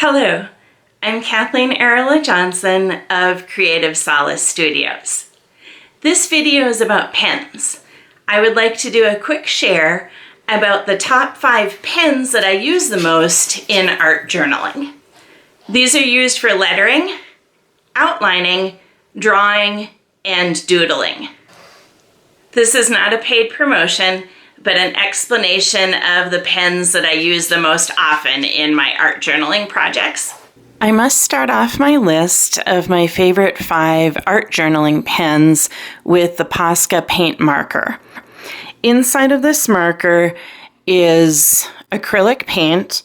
Hello, I'm Kathleen Arola-Johnson of Creative Solace Studios. This video is about pens. I would like to do a quick share about the top 5 pens that I use the most in art journaling. These are used for lettering, outlining, drawing, and doodling. This is not a paid promotion, but an explanation of the pens that I use the most often in my art journaling projects. I must start off my list of my favorite 5 art journaling pens with the Posca paint marker. Inside of this marker is acrylic paint,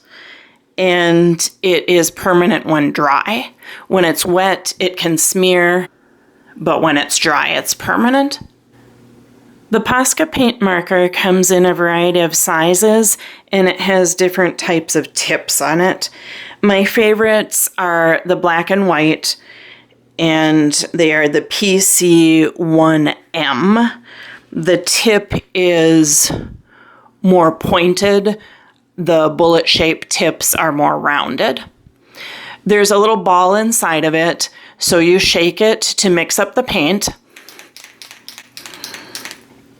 and it is permanent when dry. When it's wet, it can smear, but when it's dry, it's permanent. The Posca paint marker comes in a variety of sizes, and it has different types of tips on it. My favorites are the black and white, and they are the PC1M. The tip is more pointed. The bullet-shaped tips are more rounded. There's a little ball inside of it, so you shake it to mix up the paint.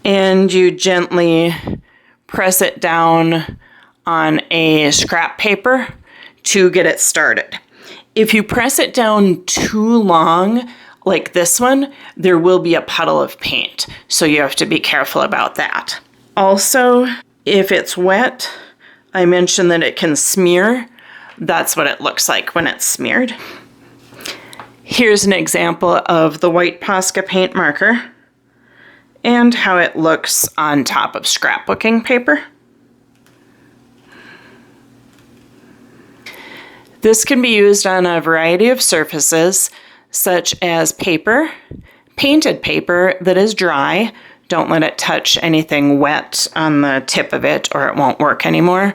And you gently press it down on a scrap paper to get it started. If you press it down too long, like this one, there will be a puddle of paint, so you have to be careful about that. Also, if it's wet, I mentioned that it can smear. That's what it looks like when it's smeared. Here's an example of the white Posca paint marker and how it looks on top of scrapbooking paper. This can be used on a variety of surfaces, such as paper, painted paper that is dry. Don't let it touch anything wet on the tip of it or it won't work anymore.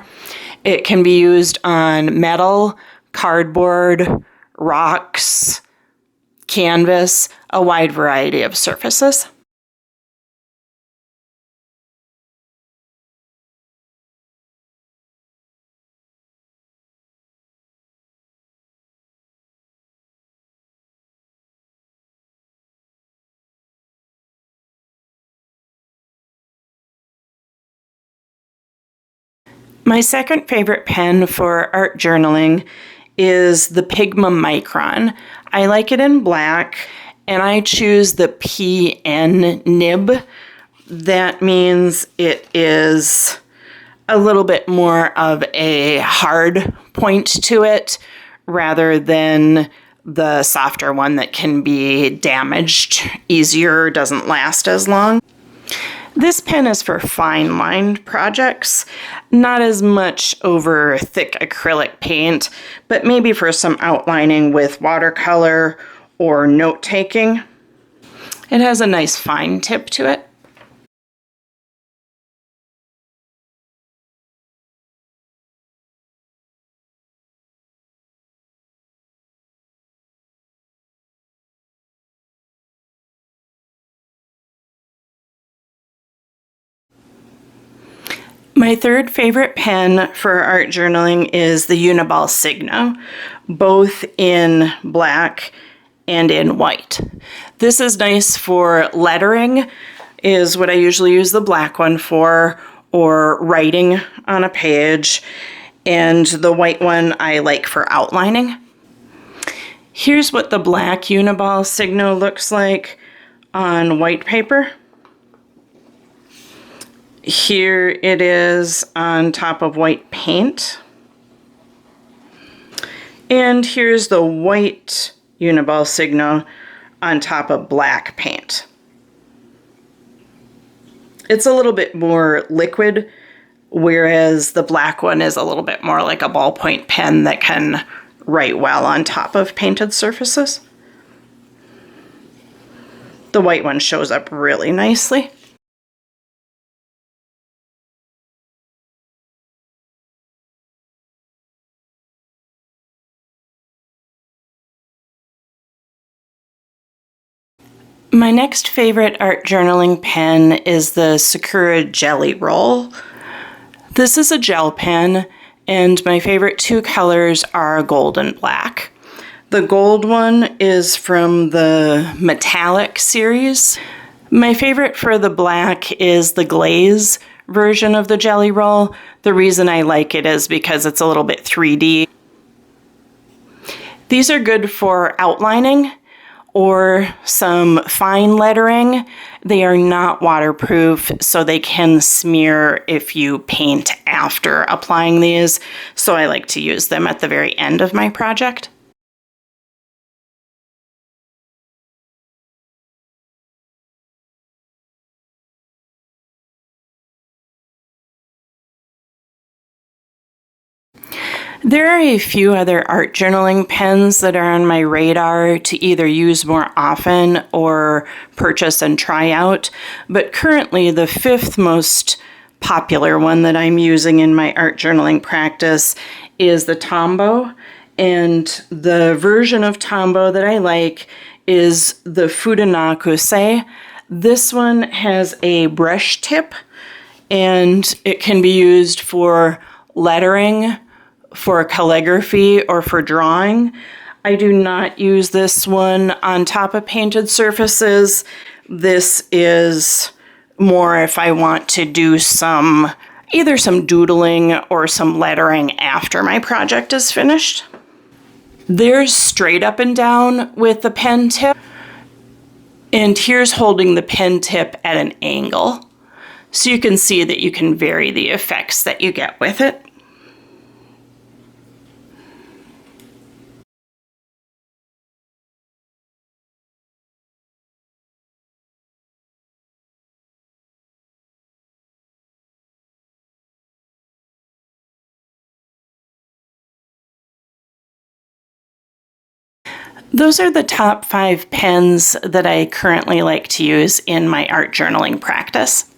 It can be used on metal, cardboard, rocks, canvas, a wide variety of surfaces. My second favorite pen for art journaling is the Pigma Micron. I like it in black, and I choose the PN nib. That means it is a little bit more of a hard point to it rather than the softer one that can be damaged easier, doesn't last as long. This pen is for fine-lined projects, not as much over thick acrylic paint, but maybe for some outlining with watercolor or note-taking. It has a nice fine tip to it. My third favorite pen for art journaling is the Uniball Signo, both in black and in white. This is nice for lettering, is what I usually use the black one for, or writing on a page, and the white one I like for outlining. Here's what the black Uniball Signo looks like on white paper. Here it is on top of white paint. And here's the white Uniball Signo on top of black paint. It's a little bit more liquid, whereas the black one is a little bit more like a ballpoint pen that can write well on top of painted surfaces. The white one shows up really nicely. My next favorite art journaling pen is the Sakura Jelly Roll. This is a gel pen, and my favorite two colors are gold and black. The gold one is from the metallic series. My favorite for the black is the glaze version of the jelly roll. The reason I like it is because it's a little bit 3D. These are good for outlining or some fine lettering. They are not waterproof, so they can smear if you paint after applying these. So I like to use them at the very end of my project. There are a few other art journaling pens that are on my radar to either use more often or purchase and try out, but currently the fifth most popular one that I'm using in my art journaling practice is the Tombow, and the version of Tombow that I like is the Fudenosuke. This one has a brush tip, and it can be used for lettering, for calligraphy, or for drawing. I do not use this one on top of painted surfaces. This is more if I want to do either some doodling or some lettering after my project is finished. There's straight up and down with the pen tip, and here's holding the pen tip at an angle. So you can see that you can vary the effects that you get with it. Those are the top 5 pens that I currently like to use in my art journaling practice.